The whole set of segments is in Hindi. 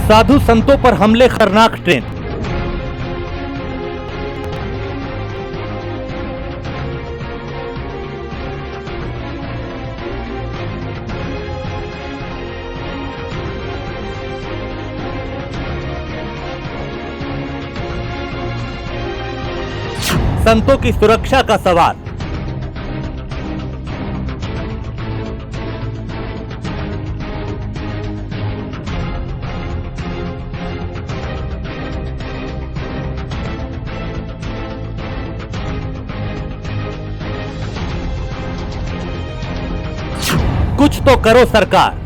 साधु संतों पर हमले खतरनाक ट्रेंड। संतों की सुरक्षा का सवाल। कुछ तो करो सरकार।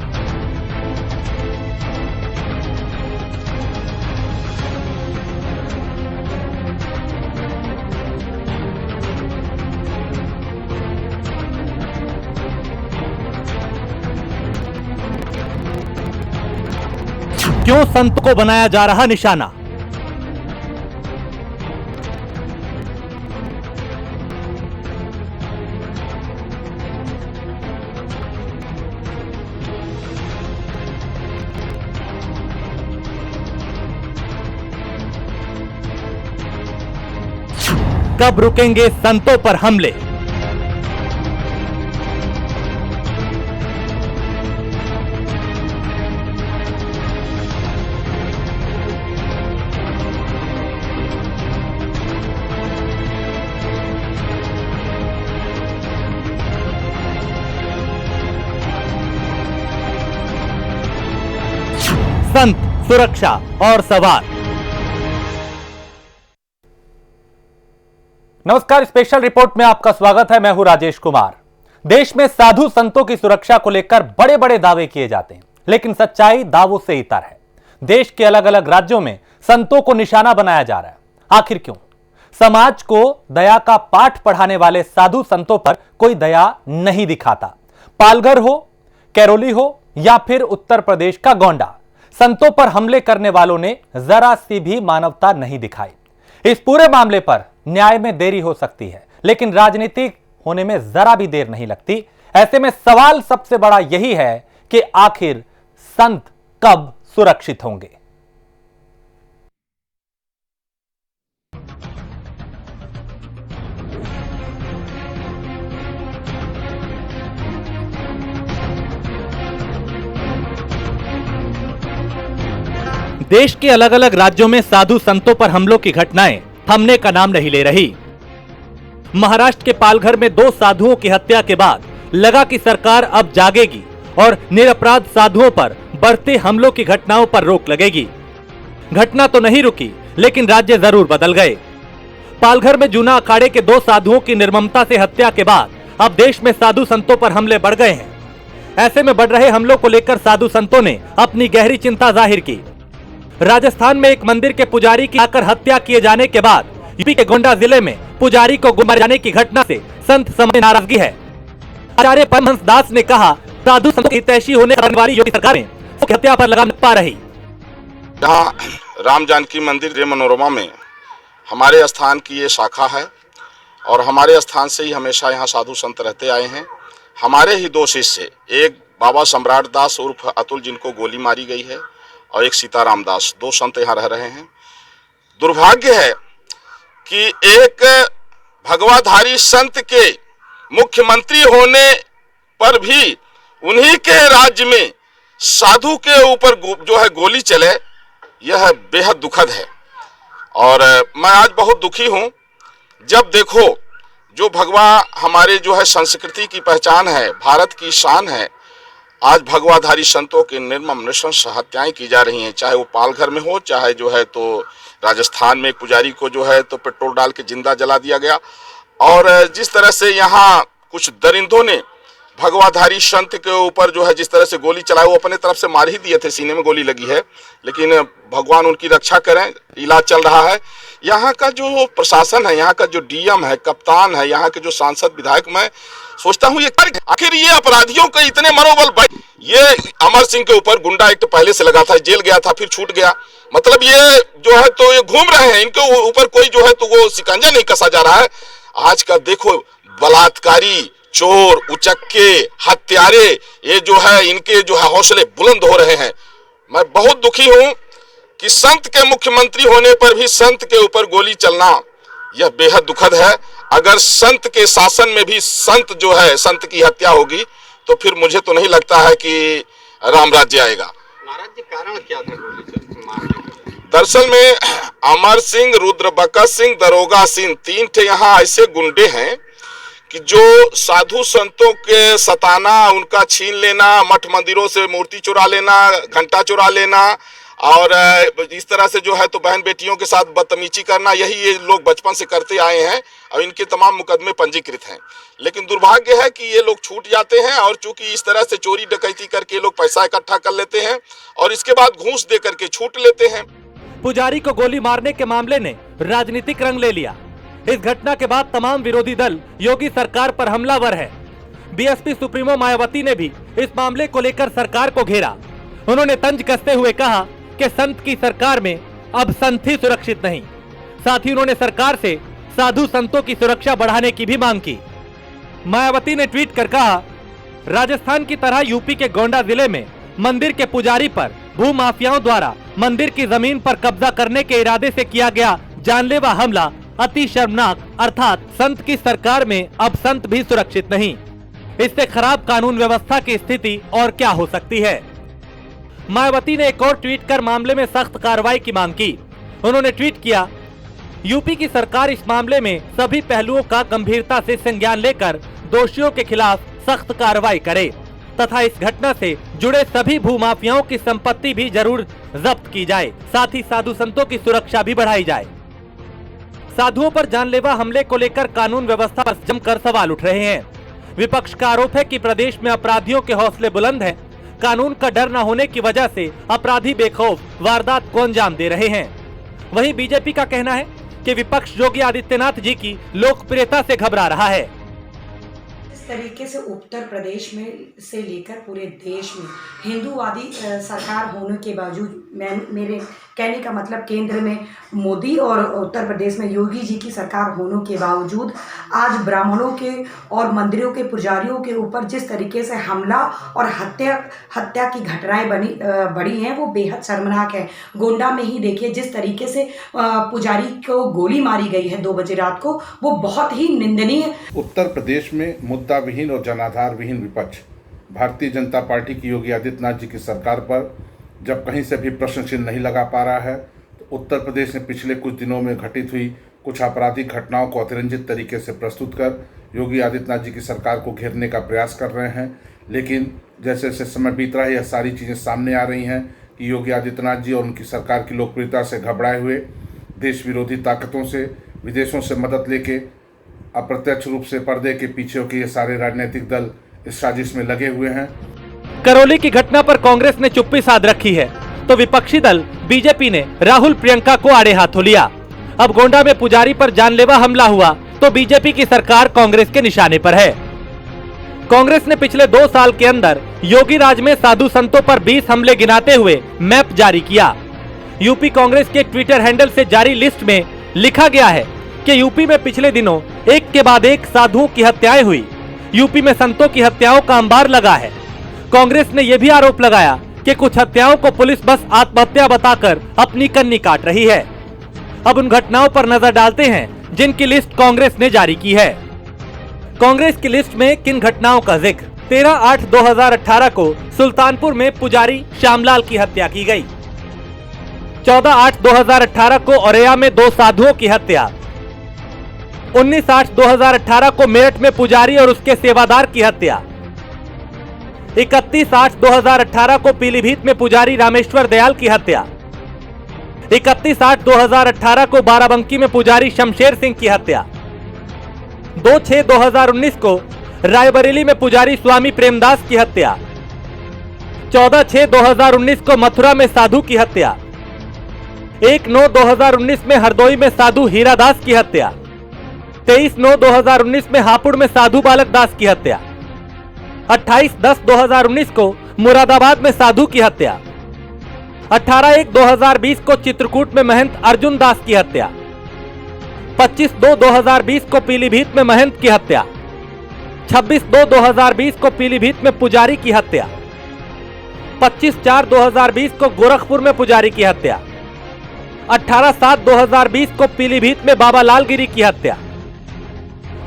क्यों संत को बनाया जा रहा निशाना? कब रुकेंगे संतों पर हमले? संत, सुरक्षा और सवाल। नमस्कार, स्पेशल रिपोर्ट में आपका स्वागत है। मैं हूं राजेश कुमार। देश में साधु संतों की सुरक्षा को लेकर बड़े बड़े दावे किए जाते हैं, लेकिन सच्चाई दावों से इतर है। देश के अलग अलग राज्यों में संतों को निशाना बनाया जा रहा है। आखिर क्यों? समाज को दया का पाठ पढ़ाने वाले साधु संतों पर कोई दया नहीं दिखाता। पालघर हो, कैरोली हो या फिर उत्तर प्रदेश का गोंडा, संतों पर हमले करने वालों ने जरा सी भी मानवता नहीं दिखाई। इस पूरे मामले पर न्याय में देरी हो सकती है, लेकिन राजनीतिक होने में जरा भी देर नहीं लगती। ऐसे में सवाल सबसे बड़ा यही है कि आखिर संत कब सुरक्षित होंगे? देश के अलग अलग राज्यों में साधु संतों पर हमलों की घटनाएं थमने का नाम नहीं ले रही। महाराष्ट्र के पालघर में 2 साधुओं की हत्या के बाद लगा कि सरकार अब जागेगी और निरपराध साधुओं पर बढ़ते हमलों की घटनाओं पर रोक लगेगी। घटना तो नहीं रुकी, लेकिन राज्य जरूर बदल गए। पालघर में जूना अखाड़े के 2 साधुओं की निर्ममता से हत्या के बाद अब देश में साधु संतों पर हमले बढ़ गए हैं। ऐसे में बढ़ रहे हमलों को लेकर साधु संतों ने अपनी गहरी चिंता जाहिर की। राजस्थान में एक मंदिर के पुजारी की आकर हत्या किए जाने के बाद यूपी के गोंडा जिले में पुजारी को मारे जाने की घटना से संत समाज में नाराजगी है। आचार्य परमहंस दास ने कहा, साधु संतों की तैशी होने वाली योगी सरकारें हत्या पर लगाम पा रही। यहाँ राम जानकी मंदिर मनोरमा में हमारे स्थान की ये शाखा है और हमारे स्थान से ही हमेशा यहाँ साधु संत रहते आए हैं। हमारे ही 2 शिष्य, एक बाबा सम्राट दास उर्फ अतुल जिनको गोली मारी गई है और एक सीताराम दास, 2 संत यहाँ रह रहे हैं। दुर्भाग्य है कि एक भगवाधारी संत के मुख्यमंत्री होने पर भी उन्हीं के राज्य में साधु के ऊपर जो है गोली चले, यह बेहद दुखद है। और मैं आज बहुत दुखी हूँ जब देखो जो भगवा हमारे जो है संस्कृति की पहचान है, भारत की शान है, आज भगवाधारी संतों के निर्मम नृशंस हत्याएं की जा रही हैं। चाहे वो पालघर में हो, चाहे जो है तो राजस्थान में एक पुजारी को जो है तो पेट्रोल डाल के जिंदा जला दिया गया। और जिस तरह से यहाँ कुछ दरिंदों ने भगवाधारी संत के ऊपर जो है जिस तरह से गोली चलाई, वो अपने तरफ से मार ही दिए थे, सीने में गोली लगी है, लेकिन भगवान उनकी रक्षा करें, इलाज चल रहा है। यहाँ का जो प्रशासन है, यहाँ का जो डीएम है, कप्तान है, यहाँ के जो सांसद विधायक, मैं सोचता हूँ ये आखिर ये अपराधियों के इतने मनोबल। ये अमर सिंह के ऊपर गुंडा एक्ट पहले से लगा था, जेल गया था, फिर छूट गया। मतलब ये जो है तो ये घूम रहे हैं, इनके ऊपर कोई जो है तो वो शिकंजा नहीं कसा जा रहा है। आज का देखो बलात्कारी, चोर, उचक्के, हत्यारे, ये जो है इनके जो है हौसले बुलंद हो रहे हैं। मैं बहुत दुखी हूं कि संत के मुख्यमंत्री होने पर भी संत के ऊपर गोली चलना यह बेहद दुखद है। अगर संत के शासन में भी संत जो है, संत की हत्या होगी तो फिर मुझे तो नहीं लगता है कि राम राज्य आएगा। महाराज जी, कारण क्या था गोली मारने का? दरअसल में अमर सिंह, रुद्रबका सिंह, दरोगा सिंह, 3 ठे यहाँ ऐसे गुंडे हैं कि जो साधु संतों के सताना, उनका छीन लेना, मठ मंदिरों से मूर्ति चुरा लेना, घंटा चुरा लेना और इस तरह से जो है तो बहन बेटियों के साथ बदतमीजी करना, यही ये लोग बचपन से करते आए हैं और इनके तमाम मुकदमे पंजीकृत हैं। लेकिन दुर्भाग्य है कि ये लोग छूट जाते हैं और चूंकि इस तरह से चोरी डकैती करके लोग पैसा इकट्ठा कर लेते हैं और इसके बाद घूस दे करके छूट लेते हैं। पुजारी को गोली मारने के मामले ने राजनीतिक रंग ले लिया। इस घटना के बाद तमाम विरोधी दल योगी सरकार पर हमलावर है। बीएसपी सुप्रीमो मायावती ने भी इस मामले को लेकर सरकार को घेरा। उन्होंने तंज कसते हुए कहा कि संत की सरकार में अब संत ही सुरक्षित नहीं। साथ ही उन्होंने सरकार से साधु संतों की सुरक्षा बढ़ाने की भी मांग की। मायावती ने ट्वीट कर कहा, राजस्थान की तरह यूपी के गोंडा जिले में मंदिर के पुजारी पर भूमाफियाओं द्वारा मंदिर की जमीन पर कब्जा करने के इरादे से किया गया जानलेवा हमला अति शर्मनाक, अर्थात संत की सरकार में अब संत भी सुरक्षित नहीं। इससे खराब कानून व्यवस्था की स्थिति और क्या हो सकती है। मायावती ने एक और ट्वीट कर मामले में सख्त कार्रवाई की मांग की। उन्होंने ट्वीट किया, यूपी की सरकार इस मामले में सभी पहलुओं का गंभीरता से संज्ञान लेकर दोषियों के खिलाफ सख्त कार्रवाई करे तथा इस घटना से जुड़े सभी भूमाफियाओं की संपत्ति भी जरूर जब्त की जाए। साथ ही साधु संतों की सुरक्षा भी बढ़ाई जाए। साधुओं पर जानलेवा हमले को लेकर कानून व्यवस्था पर जमकर सवाल उठ रहे हैं। विपक्ष का आरोप है कि प्रदेश में अपराधियों के हौसले बुलंद हैं। कानून का डर न होने की वजह से अपराधी बेखौफ वारदात को अंजाम दे रहे हैं। वहीं बीजेपी का कहना है कि विपक्ष योगी आदित्यनाथ जी की लोकप्रियता से घबरा रहा है। इस तरीके से उत्तर प्रदेश में से लेकर पूरे देश में हिंदूवादी सरकार होने के बावजूद, मेरे कहने का मतलब केंद्र में मोदी और उत्तर प्रदेश में योगी जी की सरकार होने के बावजूद आज ब्राह्मणों के और मंदिरों के पुजारियों के ऊपर जिस तरीके से हमला और हत्या की घटनाएं बढ़ी हैं वो बेहद शर्मनाक है। गोंडा में ही देखिए जिस तरीके से पुजारी को गोली मारी गई है 2 बजे रात को, वो बहुत ही निंदनीय। उत्तर प्रदेश में मुद्दा विहीन और जनाधार विहीन विपक्ष भारतीय जनता पार्टी की योगी आदित्यनाथ जी की सरकार पर जब कहीं से भी प्रश्न चिन्ह नहीं लगा पा रहा है, तो उत्तर प्रदेश ने पिछले कुछ दिनों में घटित हुई कुछ आपराधिक घटनाओं को अतिरंजित तरीके से प्रस्तुत कर योगी आदित्यनाथ जी की सरकार को घेरने का प्रयास कर रहे हैं। लेकिन जैसे जैसे समय बीत रहा है, यह सारी चीज़ें सामने आ रही हैं कि योगी आदित्यनाथ जी और उनकी सरकार की लोकप्रियता से घबराए हुए देश विरोधी ताकतों से, विदेशों से मदद लेके अप्रत्यक्ष रूप से पर्दे के पीछे के ये सारे राजनीतिक दल इस साजिश में लगे हुए हैं। करौली की घटना पर कांग्रेस ने चुप्पी साध रखी है, तो विपक्षी दल बीजेपी ने राहुल प्रियंका को आड़े हाथों लिया। अब गोंडा में पुजारी पर जानलेवा हमला हुआ तो बीजेपी की सरकार कांग्रेस के निशाने पर है। कांग्रेस ने पिछले 2 साल के अंदर योगी राज में साधु संतों पर 20 हमले गिनाते हुए मैप जारी किया। यूपी कांग्रेस के ट्विटर हैंडल से जारी लिस्ट में लिखा गया है कि यूपी में पिछले दिनों एक के बाद एक साधुओं की हत्याएं हुई। यूपी में संतों की हत्याओं का अंबार लगा है। कांग्रेस ने यह भी आरोप लगाया कि कुछ हत्याओं को पुलिस बस आत्महत्या बताकर अपनी कन्नी काट रही है। अब उन घटनाओं पर नजर डालते हैं जिनकी लिस्ट कांग्रेस ने जारी की है। कांग्रेस की लिस्ट में किन घटनाओं का जिक्र? 13/8/2018 को सुल्तानपुर में पुजारी श्यामलाल की हत्या की गई। 14/8/2018 को औरैया में 2 साधुओं की हत्या। 19/8/2018 को मेरठ में पुजारी और उसके सेवादार की हत्या। 31/8/2018 को पीलीभीत में पुजारी रामेश्वर दयाल की हत्या। 31/8/2018 को बाराबंकी में पुजारी शमशेर सिंह की हत्या। 2/6/2019 को रायबरेली में पुजारी स्वामी प्रेमदास की हत्या। 14/6/2019 को मथुरा में साधु की हत्या। 1/9/2019 में हरदोई में साधु हीरादास की हत्या। 23/9/2019 में हापुड़ में साधु बालक दास की हत्या। 28/10/2019 को मुरादाबाद में साधु की हत्या। 18/1/2020 को चित्रकूट में महंत अर्जुन दास की हत्या। 25/2/2020 को पीलीभीत में महंत की हत्या। 26/2/2020 को पीलीभीत में पुजारी की हत्या। 25/4/2020 को गोरखपुर में पुजारी की हत्या। 18/7/2020 को पीलीभीत में बाबा लाल गिरी की हत्या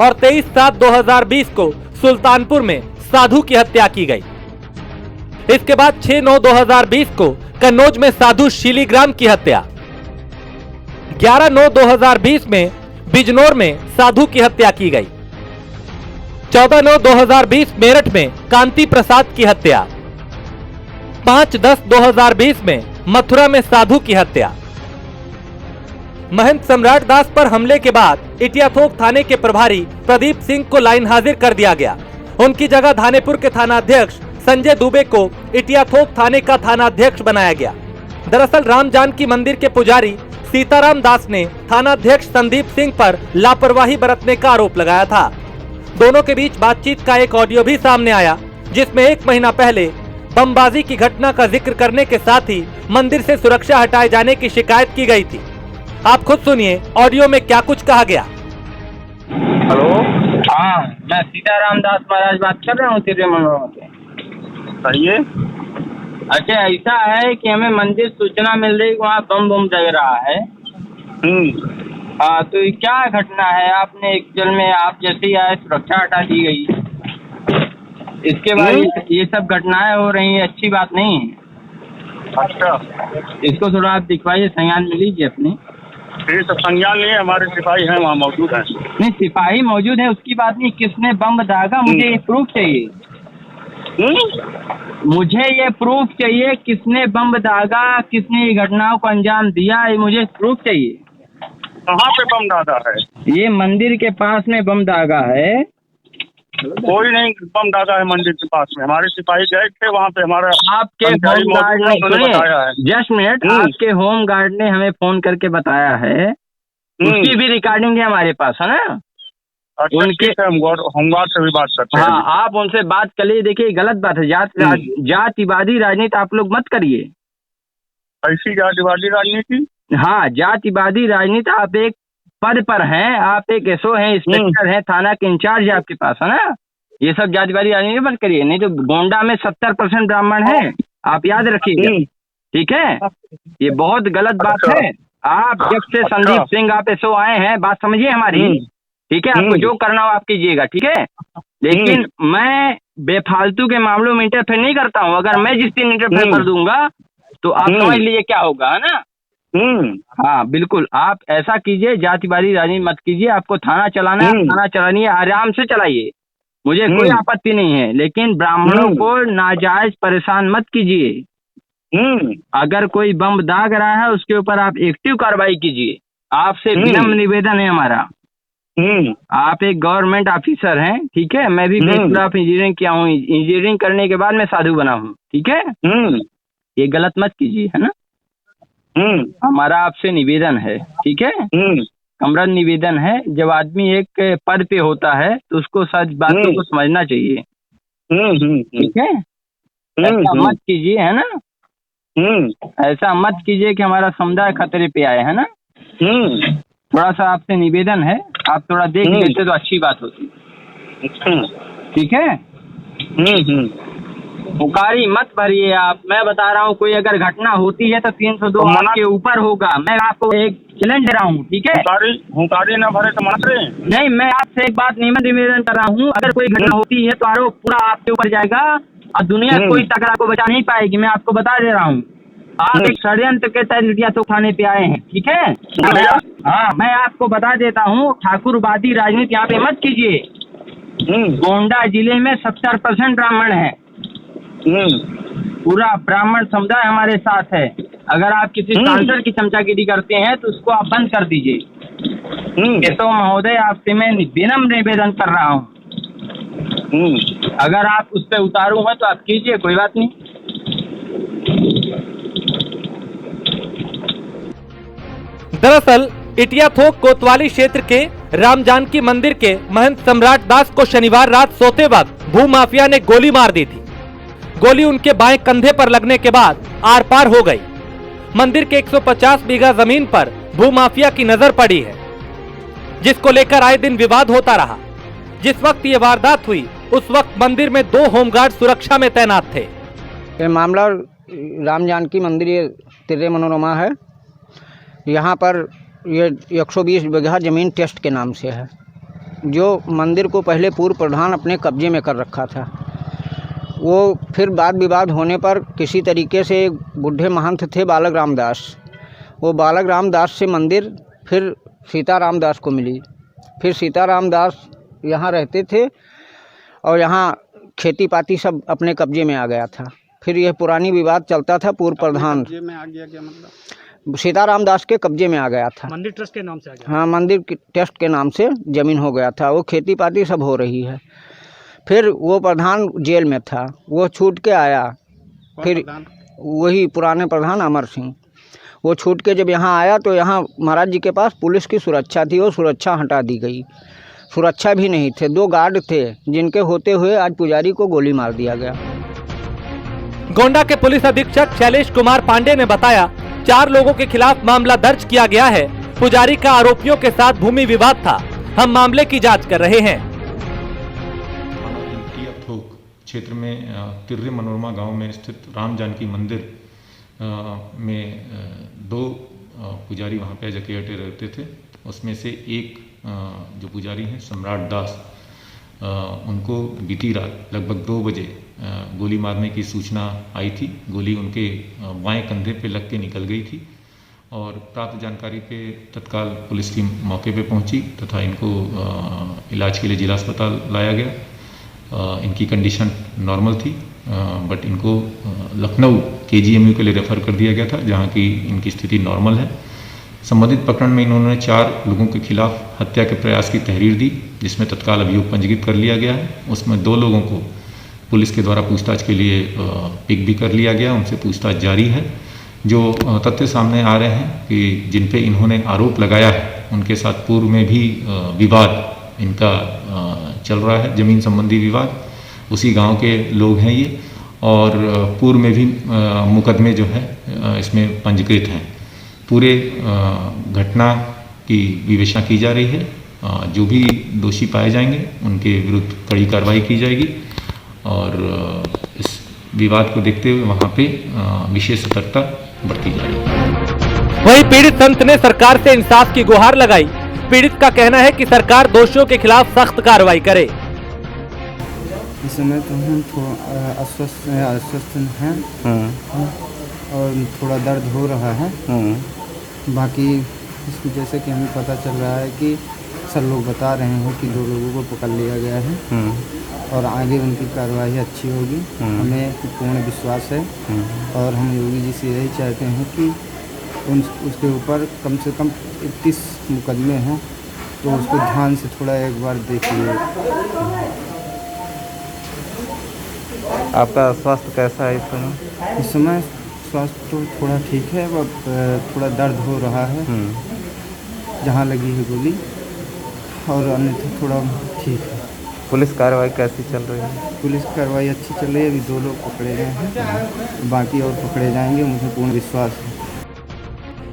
और 23/7/2020 को सुल्तानपुर में साधु की हत्या की गई। इसके बाद 6/9/2020 को कन्नौज में साधु शिलीग्राम की हत्या, 11/9/2020 में बिजनौर में साधु की हत्या की गई, 14/9/2020 मेरठ में कांति प्रसाद की हत्या, 5/10/2020 में मथुरा में साधु की हत्या। महंत सम्राट दास पर हमले के बाद इटियाथोक थाने के प्रभारी प्रदीप सिंह को लाइन हाजिर कर दिया गया। उनकी जगह धानेपुर के थानाध्यक्ष संजय दुबे को इटियाथोक थाने का थानाध्यक्ष बनाया गया। दरअसल राम जानकी मंदिर के पुजारी सीताराम दास ने थानाध्यक्ष संदीप सिंह पर लापरवाही बरतने का आरोप लगाया था। दोनों के बीच बातचीत का एक ऑडियो भी सामने आया, जिसमें 1 महीना पहले बमबाजी की घटना का जिक्र करने के साथ ही मंदिर से सुरक्षा हटाए जाने की शिकायत की गई थी। आप खुद सुनिए ऑडियो में क्या कुछ कहा गया। हेलो, हाँ, मैं सीताराम दास महाराज बात कर रहा हूँ तेरे मनोरमा से। कहिए। अच्छा, ऐसा है कि हमें मंदिर सूचना मिल रही वहाँ बम जग रहा है। हाँ, तो ये क्या घटना है? आपने एक्चुअल में आप जैसे ही आए सुरक्षा हटा दी गई, इसके बाद ये सब घटनाएं हो रही है, अच्छी बात नहीं है। अच्छा, इसको थोड़ा आप दिखवाइए, संज्ञान में लीजिए अपने। ये सब संज्ञान लिए, हमारे सिपाही हैं वहाँ मौजूद हैं। नहीं, सिपाही मौजूद है उसकी बात नहीं, किसने बम दागा मुझे ये प्रूफ चाहिए। मुझे ये प्रूफ चाहिए, किसने बम दागा, किसने ये घटनाओं को अंजाम दिया, ये मुझे प्रूफ चाहिए। कहाँ पे बम दागा है? ये मंदिर के पास में बम दागा है। कोई नहीं बम दागा है मंदिर के पास में। हमारे सिपाही गए थे वहाँ पे, हमारा आपके होम गार्ड ने, बताया है। जस्ट मिनट, आपके होम गार्ड ने हमें फोन करके बताया है, उसकी भी रिकॉर्डिंग है हमारे पास, है ना? अच्छा, उनके होमगार्ड से भी बात करते हैं। हाँ, आप उनसे बात कर लीजिए। देखिए, गलत बात है, जातिवादी राजनीति आप लोग मत करिए। ऐसी जातिवादी राजनीति? हाँ, जातिवादी राजनीति। आप एक पद पर हैं, आप एक एसओ हैं, इंस्पेक्टर हैं, थाना के इंचार्ज आपके पास, है ना? ये सब जातिवादी राजनीति मत करिए, नहीं तो गोंडा में 70% ब्राह्मण है, आप याद रखिएगा, ठीक है? ये बहुत गलत बात है। आप जब से संदीप सिंह आप एसओ आए हैं, बात समझिए हमारी, ठीक है? आपको जो करना हो आप कीजिएगा, ठीक है? लेकिन मैं बेफालतू के मामलों में इंटरफेयर नहीं करता हूँ। अगर मैं जिस दिन इंटरफेयर कर दूंगा तो आप समझ लीजिए क्या होगा, है ना? हाँ, बिल्कुल, आप ऐसा कीजिए, जातिवादी राजनीति मत कीजिए। आपको थाना चलाना है, थाना चलानी है, आराम से चलाइए, मुझे कोई आपत्ति नहीं है, लेकिन ब्राह्मणों को नाजायज परेशान मत कीजिए। अगर कोई बम दाग रहा है उसके ऊपर आप एक्टिव कार्रवाई कीजिए। आपसे विनम्र निवेदन है हमारा। आप एक गवर्नमेंट ऑफिसर हैं, ठीक है? मैं भी बैचलर ऑफ इंजीनियरिंग किया हूँ, इंजीनियरिंग करने के बाद मैं साधु बना हूँ, ठीक है? ये गलत मत कीजिए, है ना? हमारा आपसे निवेदन है, ठीक है? कमरन निवेदन है। जब आदमी एक पद पे होता है तो उसको सच बातों को समझना चाहिए, ठीक है? ऐसा मत कीजिए, है ना? ऐसा मत कीजिए कि हमारा समुदाय खतरे पे आए, है ना? थोड़ा सा आपसे निवेदन है, आप थोड़ा देख लेते तो अच्छी बात होती, ठीक है? पुकारी मत भरिए आप। मैं बता रहा हूँ, कोई अगर घटना होती है तो 302 के ऊपर होगा। मैं आपको एक चैलेंज दे रहा हूँ, ठीक है? हुंकारी ना भरे तो मान रहे? नहीं, मैं आपसे एक बात निवेदन कर रहा हूँ, अगर कोई घटना होती है तो आरोप पूरा आपके ऊपर जाएगा और दुनिया कोई तक आपको बचा नहीं पाएगी। मैं आपको बता दे रहा हूँ, आप एक षड्यंत्र के तहत इटियाथोक थाने पे आए हैं, ठीक है? हाँ, मैं आपको बता देता हूँ, ठाकुरवादी राजनीति यहाँ पे मत कीजिए। गोंडा जिले में 70% ब्राह्मण है, पूरा ब्राह्मण समुदाय हमारे साथ है। अगर आप किसी सांसद की चमचागिरी करते हैं तो उसको आप बंद कर दीजिए। तो महोदय, आपसे मैं विनम्र निवेदन कर रहा हूँ, अगर आप उस पर उतारू हैं तो आप कीजिए, कोई बात नहीं। दरअसल इटियाथोक कोतवाली क्षेत्र के राम जानकी मंदिर के महंत सम्राट दास को शनिवार रात सोते वक्त भूमाफिया ने गोली मार दी थी। गोली उनके बाएं कंधे पर लगने के बाद आर पार हो गई। मंदिर के 150 बीघा जमीन पर भूमाफिया की नजर पड़ी है, जिसको लेकर आए दिन विवाद होता रहा। जिस वक्त ये वारदात हुई उस वक्त मंदिर में 2 होमगार्ड सुरक्षा में तैनात थे। ये मामला राम जानकी मंदिर ये तिर्रे मनोरमा है। यहाँ पर ये 120 बीघा ज़मीन टेस्ट के नाम से है, जो मंदिर को पहले पूर्व प्रधान अपने कब्जे में कर रखा था। वो फिर वाद विवाद होने पर किसी तरीके से एक बूढ़े महंत थे बालक रामदास, वो बालक रामदास से मंदिर फिर सीताराम दास को मिली। फिर सीताराम दास यहाँ रहते थे और यहाँ खेती पाती सब अपने कब्जे में आ गया था। फिर यह पुरानी विवाद चलता था। पूर्व प्रधान कब्जे में आ गया क्या मतलब? सीताराम दास के कब्जे में आ गया था। मंदिर ट्रस्ट के नाम से आ गया। हाँ, मंदिर ट्रस्ट के नाम से ज़मीन हो गया था। वो खेती पाती सब हो रही है। फिर वो प्रधान जेल में था, वो छूट के आया। फिर वही पुराने प्रधान अमर सिंह, वो छूट के जब यहाँ आया तो यहाँ महाराज जी के पास पुलिस की सुरक्षा थी, वो सुरक्षा हटा दी गई। सुरक्षा भी नहीं थे, 2 गार्ड थे, जिनके होते हुए आज पुजारी को गोली मार दिया गया। गोंडा के पुलिस अधीक्षक शैलेश कुमार पांडे ने बताया 4 लोगों के खिलाफ मामला दर्ज किया गया है। पुजारी का आरोपियों के साथ भूमि विवाद था। हम मामले की जांच कर रहे हैं। थोक क्षेत्र में तिर्रे मनोरमा गांव में स्थित राम जानकी मंदिर में 2 पुजारी वहां पे जकेटे रहते थे। उसमें से एक जो पुजारी हैं सम्राट दास, उनको बीती रात लगभग 2 बजे गोली मारने की सूचना आई थी। गोली उनके बाएं कंधे पे लग के निकल गई थी और प्राप्त जानकारी पे तत्काल पुलिस टीम मौके पे पहुंची तथा इनको इलाज के लिए जिला अस्पताल लाया गया। इनकी कंडीशन नॉर्मल थी, बट इनको लखनऊ KGMU के लिए रेफ़र कर दिया गया था, जहां की इनकी स्थिति नॉर्मल है। संबंधित प्रकरण में इन्होंने 4 लोगों के खिलाफ हत्या के प्रयास की तहरीर दी, जिसमें तत्काल अभियोग पंजीकृत कर लिया गया है। उसमें 2 लोगों को पुलिस के द्वारा पूछताछ के लिए पिक भी कर लिया गया, उनसे पूछताछ जारी है। जो तथ्य सामने आ रहे हैं कि जिन पे इन्होंने आरोप लगाया है, उनके साथ पूर्व में भी विवाद इनका चल रहा है, ज़मीन संबंधी विवाद। उसी गांव के लोग हैं ये, और पूर्व में भी मुकदमे जो है इसमें पंजीकृत हैं। पूरे घटना की विवेचना की जा रही है। जो भी दोषी पाए जाएंगे उनके विरुद्ध कड़ी कार्रवाई की जाएगी और इस विवाद को देखते हुए वहां पे विशेष सतर्कता बरती जाएगी। वहीं पीड़ित संत ने सरकार से इंसाफ की गुहार लगाई। पीड़ित का कहना है कि सरकार दोषियों के खिलाफ सख्त कार्रवाई करे। इस समय तो हम थोड़ा अस्वस्थ हैं और थोड़ा दर्द हो रहा है। बाकी इसको जैसे कि हमें पता चल रहा है कि सब लोग बता रहे हैं कि 2 लोगों को पकड़ लिया गया है और आगे उनकी कार्रवाई अच्छी होगी, हमें पूर्ण विश्वास है। और हम योगी जी से यही चाहते हैं कि उसके ऊपर कम से कम 31 मुकदमे हैं, तो उसको ध्यान से थोड़ा एक बार देखिए। आपका स्वास्थ्य कैसा है इस समय? इस समय स्वास्थ्य तो थोड़ा ठीक है, थोड़ा दर्द हो रहा है जहाँ लगी है गोली, और अन्यथा थोड़ा ठीक है। पुलिस कार्रवाई कैसी चल रही है? पुलिस कार्रवाई अच्छी चल रही है। अभी 2 लोग पकड़े गए हैं, बाकी और पकड़े जाएंगे, मुझे पूर्ण विश्वास है।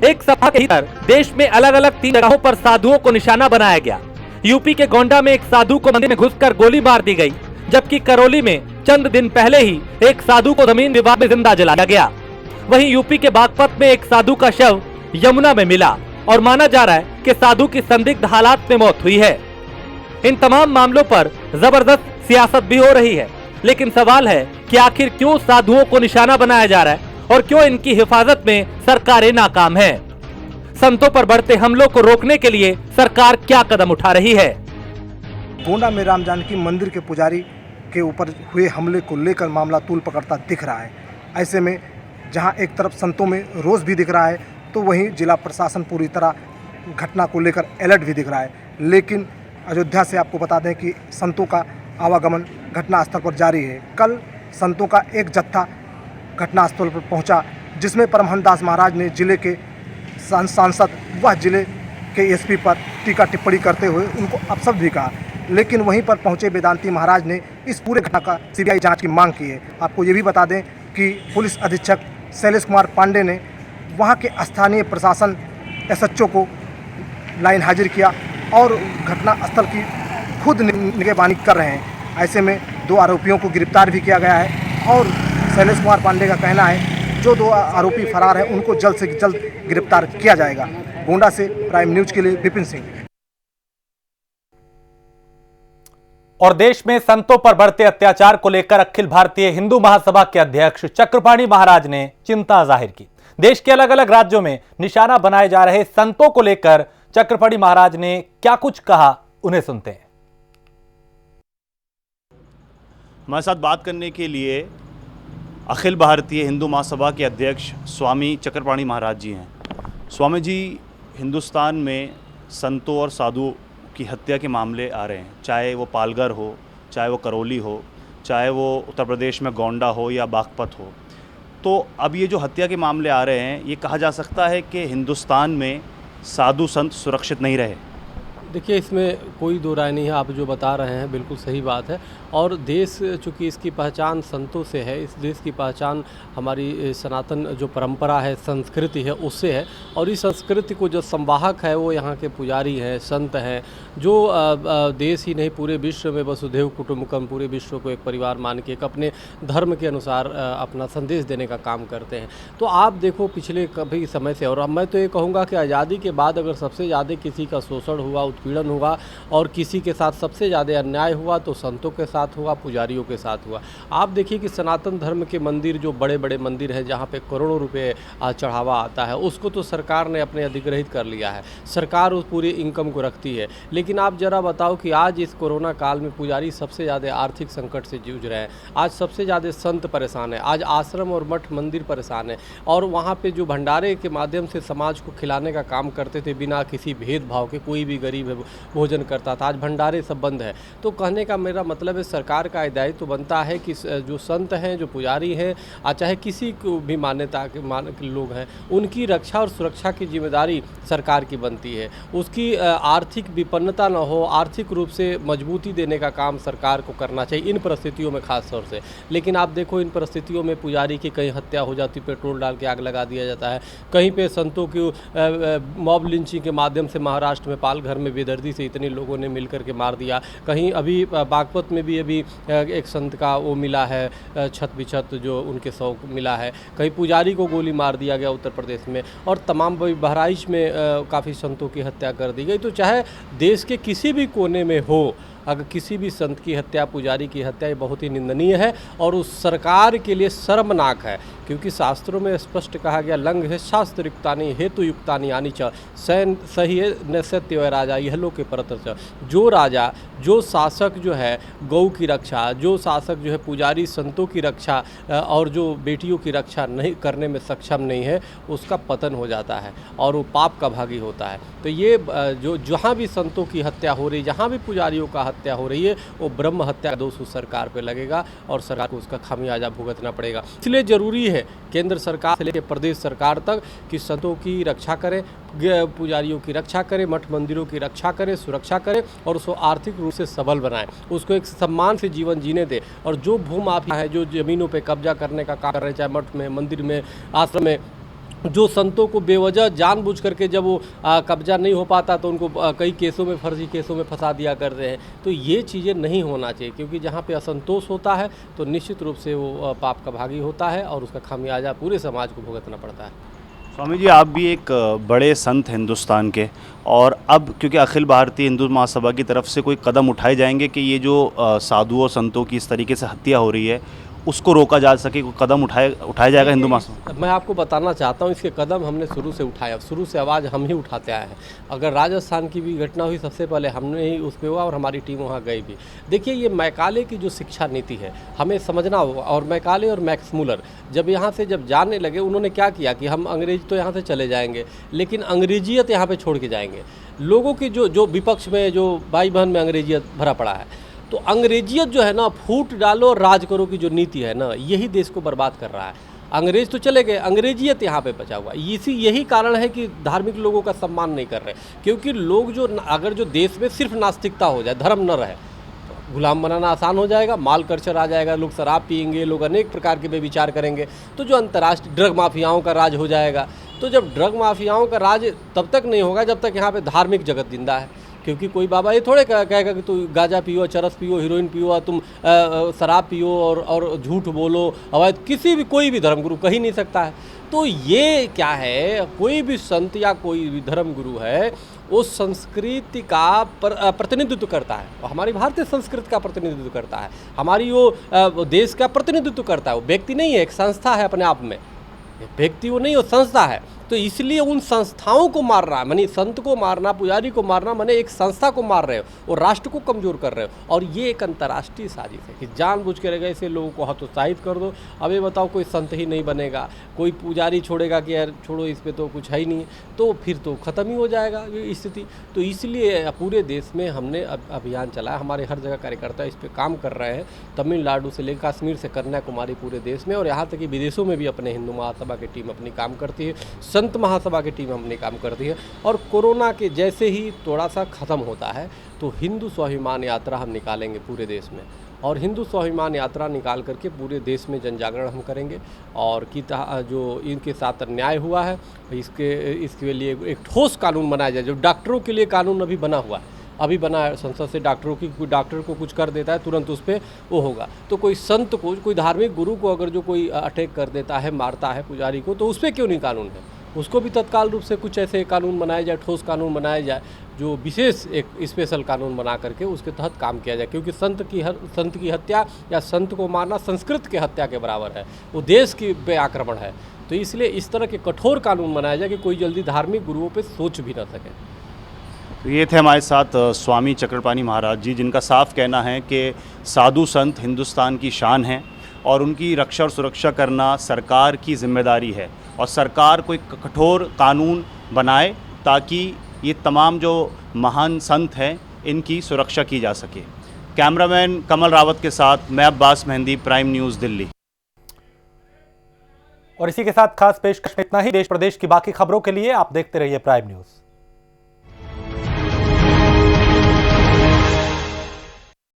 एक सभा के भीतर देश में अलग अलग 3 जगहों पर साधुओं को निशाना बनाया गया। यूपी के गोंडा में एक साधु को मंदिर में घुसकर गोली मार दी गई, जबकि करौली में चंद दिन पहले ही एक साधु को जमीन विवाद में जिंदा जलाया गया। वहीं यूपी के बागपत में एक साधु का शव यमुना में मिला और माना जा रहा है कि साधु की संदिग्ध हालात में मौत हुई है। इन तमाम मामलों पर जबरदस्त सियासत भी हो रही है, लेकिन सवाल है कि आखिर क्यों साधुओं को निशाना बनाया जा रहा है और क्यों इनकी हिफाजत में सरकारें नाकाम हैं? संतों पर बढ़ते हमलों को रोकने के लिए सरकार क्या कदम उठा रही है? गोंडा में राम जानकी मंदिर के पुजारी के ऊपर हुए हमले को लेकर मामला तूल पकड़ता दिख रहा है। ऐसे में जहां एक तरफ संतों में रोष भी दिख रहा है, तो वहीं जिला प्रशासन पूरी तरह घटना को लेकर अलर्ट भी दिख रहा है। लेकिन अयोध्या से आपको बता दें कि संतों का आवागमन घटनास्थल पर जारी है। कल संतों का एक जत्था घटनास्थल पर पहुंचा, जिसमें परमहंस दास महाराज ने जिले के सांसद व जिले के SP पर टीका टिप्पणी करते हुए उनको अपशब्द भी कहा। लेकिन वहीं पर पहुंचे वेदांती महाराज ने इस पूरे घटना का CBI जांच की मांग की है। आपको ये भी बता दें कि पुलिस अधीक्षक शैलेश कुमार पांडे ने वहां के स्थानीय प्रशासन SHO को लाइन हाजिर किया और घटना स्थल की खुद निगरानी कर रहे हैं। ऐसे में 2 आरोपियों को गिरफ्तार भी किया गया है और शैलेश कुमार पांडे का कहना है जो 2 आरोपी फरार हैं उनको जल्द से जल्द गिरफ्तार किया जाएगा। गोंडा से प्राइम न्यूज के लिए विपिन सिंह। और देश में संतों पर बढ़ते अत्याचार को लेकर अखिल भारतीय हिंदू महासभा के अध्यक्ष चक्रपाणी महाराज ने चिंता जाहिर की। देश के अलग अलग राज्यों में निशाना बनाए जा रहे संतों को लेकर चक्रपाणी महाराज ने क्या कुछ कहा, उन्हें सुनते हैं। हमारे साथ बात करने के लिए अखिल भारतीय हिंदू महासभा के अध्यक्ष स्वामी चक्रपाणी महाराज जी हैं। स्वामी जी, हिंदुस्तान में संतों और साधुओं की हत्या के मामले आ रहे हैं, चाहे वो पालघर हो, चाहे वो करौली हो, चाहे वो उत्तर प्रदेश में गोंडा हो या बागपत हो। तो अब ये जो हत्या के मामले आ रहे हैं, ये कहा जा सकता है कि हिंदुस्तान में साधु संत सुरक्षित नहीं रहे। देखिए, इसमें कोई दो राय नहीं है। आप जो बता रहे हैं बिल्कुल सही बात है। और देश चूँकि इसकी पहचान संतों से है, इस देश की पहचान हमारी सनातन जो परंपरा है, संस्कृति है, उससे है। और इस संस्कृति को जो संवाहक है वो यहाँ के पुजारी हैं, संत हैं, जो देश ही नहीं पूरे विश्व में वसुधैव कुटुंबकम, पूरे विश्व को एक परिवार मान के एक अपने धर्म के अनुसार अपना संदेश देने का काम करते हैं। तो आप देखो, पिछले कभी समय से, और मैं तो ये कहूँगा कि आज़ादी के बाद अगर सबसे ज़्यादा किसी का शोषण हुआ, उत्पीड़न हुआ और किसी के साथ सबसे ज़्यादा अन्याय हुआ तो संतों के साथ हुआ, पुजारियों के साथ हुआ। आप देखिए कि सनातन धर्म के मंदिर, जो बड़े बड़े मंदिर हैं जहाँ पे करोड़ों रुपए चढ़ावा आता है, उसको तो सरकार ने अपने अधिग्रहित कर लिया है। सरकार उस पूरी इनकम को रखती है। लेकिन आप जरा बताओ कि आज इस कोरोना काल में पुजारी सबसे ज़्यादा आर्थिक संकट से जूझ रहे हैं। आज सबसे ज़्यादा संत परेशान है। आज आश्रम और मठ मंदिर परेशान है। और वहाँ पे जो भंडारे के माध्यम से समाज को खिलाने का काम करते थे बिना किसी भेदभाव के, कोई भी गरीब है भोजन करता था, आज भंडारे सब बंद है। तो कहने का मेरा मतलब है, सरकार का दायित्व तो बनता है कि जो संत हैं, जो पुजारी हैं, चाहे किसी को भी मान्यता के लोग हैं, उनकी रक्षा और सुरक्षा की जिम्मेदारी सरकार की बनती है। उसकी आर्थिक विपन्नता न हो, आर्थिक रूप से मजबूती देने का काम सरकार को करना चाहिए इन परिस्थितियों में खास तौर से। लेकिन आप देखो, इन परिस्थितियों में पुजारी की कहीं हत्या हो जाती, पेट्रोल डाल के आग लगा दिया जाता है। कहीं पे संतों की मॉब लिंचिंग के माध्यम से महाराष्ट्र में पालघर में बेदर्दी से इतने लोगों ने मिलकर के मार दिया। कहीं अभी बागपत में भी अभी एक संत का वो मिला है, छत बिछत जो उनके शव मिला है। कहीं पुजारी को गोली मार दिया गया उत्तर प्रदेश में। और तमाम बहराइच में काफ़ी संतों की हत्या कर दी गई। तो चाहे देश के किसी भी कोने में हो, अगर किसी भी संत की हत्या, पुजारी की हत्या, ये बहुत ही निंदनीय है और उस सरकार के लिए शर्मनाक है। क्योंकि शास्त्रों में स्पष्ट कहा गया, लंघ है शास्त्र युक्तानि हेतु युक्तानि यानी च सैन सही है न सत्य व राजा यह लोग के परतर। जो राजा, जो शासक जो है गौ की रक्षा, जो शासक जो है पुजारी संतों की रक्षा और जो बेटियों की रक्षा नहीं करने में सक्षम नहीं है, उसका पतन हो जाता है और वो पाप का भागी होता है। तो ये जो जहाँ भी संतों की हत्या हो रही, जहाँ भी पुजारियों का हत्या हो रही है, वो ब्रह्म हत्या का दोष उस सरकार पे लगेगा और सरकार को उसका खामियाजा भुगतना पड़ेगा। इसलिए जरूरी है केंद्र सरकार से लेकर प्रदेश सरकार तक कि संतों की रक्षा करें, पुजारियों की रक्षा करें, मठ मंदिरों की रक्षा करें, सुरक्षा करें और उसको आर्थिक रूप से सबल बनाएं, उसको एक सम्मान से जीवन जीने दें। और जो भूमाफिया है, जो ज़मीनों पे कब्जा करने का काम कर रहे हैं, चाहे मठ में, मंदिर में, आश्रम में, जो संतों को बेवजह जानबूझ करके जब वो कब्जा नहीं हो पाता तो उनको कई केसों में, फर्जी केसों में फंसा दिया कर रहे हैं। तो ये चीज़ें नहीं होना चाहिए, क्योंकि जहाँ पे असंतोष होता है तो निश्चित रूप से वो पाप का भागी होता है और उसका खामियाजा पूरे समाज को भुगतना पड़ता है। स्वामी जी, आप भी एक बड़े संत हिंदुस्तान के, और अब क्योंकि अखिल भारतीय हिंदू महासभा की तरफ से कोई कदम उठाए जाएंगे कि ये जो साधुओं संतों की इस तरीके से हत्या हो रही है उसको रोका जा सके, कोई कदम उठाया जाएगा हिंदू महासभा? मैं आपको बताना चाहता हूँ, इसके कदम हमने शुरू से उठाया, शुरू से आवाज़ हम ही उठाते आए हैं। अगर राजस्थान की भी घटना हुई, सबसे पहले हमने ही उस पर हुआ और हमारी टीम वहाँ गई भी। देखिए, ये मैकाले की जो शिक्षा नीति है हमें समझना होगा। और मैकाले और मैक्स मुलर जब यहाँ से जाने लगे, उन्होंने क्या किया कि हम अंग्रेज तो यहाँ से चले जाएंगे लेकिन अंग्रेजियत यहाँ पर छोड़ के जाएंगे। लोगों की जो विपक्ष में, जो भाई बहन में अंग्रेजियत भरा पड़ा है, तो अंग्रेजियत जो है ना, फूट डालो और राज करो की जो नीति है ना, यही देश को बर्बाद कर रहा है। अंग्रेज तो चले गए, अंग्रेजियत यहाँ पे बचा हुआ। यही कारण है कि धार्मिक लोगों का सम्मान नहीं कर रहे, क्योंकि लोग जो, अगर जो देश में सिर्फ नास्तिकता हो जाए, धर्म न रहे, तो गुलाम बनाना आसान हो जाएगा, माल कल्चर आ जाएगा, लोग शराब पियेंगे, लोग अनेक प्रकार के बेविचार करेंगे, तो जो अंतर्राष्ट्रीय ड्रग माफियाओं का राज हो जाएगा। तो जब ड्रग माफियाओं का राज तब तक नहीं होगा जब तक यहाँ पे धार्मिक जगत जिंदा है। क्योंकि कोई बाबा ये थोड़े कहेगा कि तू गांजा पियो, चरस पियो, हीरोइन पियो, तुम शराब पियो और झूठ बोलो, अवैध, किसी भी कोई भी धर्मगुरु कह ही नहीं सकता है। तो ये क्या है, कोई भी संत या कोई भी धर्म गुरु है वो संस्कृति का प्रतिनिधित्व करता है, हमारी भारतीय संस्कृति का प्रतिनिधित्व करता है, हमारी वो देश का प्रतिनिधित्व करता है। वो व्यक्ति नहीं है, एक संस्था है अपने आप में, व्यक्ति वो नहीं, वो संस्था है। तो इसलिए उन संस्थाओं को मार रहा है, मानी संत को मारना, पुजारी को मारना, माने एक संस्था को मार रहे हो और राष्ट्र को कमज़ोर कर रहे हो। और ये एक अंतर्राष्ट्रीय साजिश है कि जानबूझ के रहेगा ऐसे लोगों को हतोत्साहित कर दो। अब ये बताओ, कोई संत ही नहीं बनेगा, कोई पुजारी छोड़ेगा कि यार छोड़ो इस पर तो कुछ है ही नहीं, तो फिर तो ख़त्म ही हो जाएगा ये स्थिति। तो इसलिए पूरे देश में हमने अभियान चलाया, हमारे हर जगह कार्यकर्ता इस पर काम कर रहे हैं, तमिलनाडु से लेकर कश्मीर से कन्याकुमारी पूरे देश में, और यहाँ तक कि विदेशों में भी अपने हिंदू महासभा की टीम अपनी काम करती है, संत महासभा की टीम अपनी काम करती है। और कोरोना के जैसे ही थोड़ा सा ख़त्म होता है तो हिंदू स्वाभिमान यात्रा हम निकालेंगे पूरे देश में, और हिंदू स्वाभिमान यात्रा निकाल करके पूरे देश में जन जागरण हम करेंगे। और कि जो इनके साथ अन्याय हुआ है इसके लिए एक ठोस कानून बनाया जाए। जो डॉक्टरों के लिए कानून अभी बना हुआ है, अभी बना है संसद से, डॉक्टरों की, कोई डॉक्टर को कुछ कर देता है तुरंत उस पर वो होगा। तो कोई संत को, कोई धार्मिक गुरु को अगर जो कोई अटैक कर देता है, मारता है पुजारी को, तो उस पर क्यों नहीं कानून है? उसको भी तत्काल रूप से कुछ ऐसे कानून बनाए जाए, ठोस कानून बनाया जाए, जो विशेष एक स्पेशल कानून बना करके उसके तहत काम किया जाए। क्योंकि संत की हत्या या संत को मारना संस्कृत के हत्या के बराबर है, वो देश की पे आक्रमण है। तो इसलिए इस तरह के कठोर कानून बनाया जाए कि कोई जल्दी धार्मिक गुरुओं पे सोच भी न सके। तो ये थे हमारे साथ स्वामी चक्रपाणी महाराज जी, जिनका साफ कहना है कि साधु संत हिंदुस्तान की शान हैं और उनकी रक्षा और सुरक्षा करना सरकार की जिम्मेदारी है, और सरकार कोई कठोर कानून बनाए ताकि ये तमाम जो महान संत हैं इनकी सुरक्षा की जा सके। कैमरामैन कमल रावत के साथ मैं अब्बास मेहंदी, प्राइम न्यूज़ दिल्ली। और इसी के साथ खास पेशकश में इतना ही। देश प्रदेश की बाकी खबरों के लिए आप देखते रहिए प्राइम न्यूज़।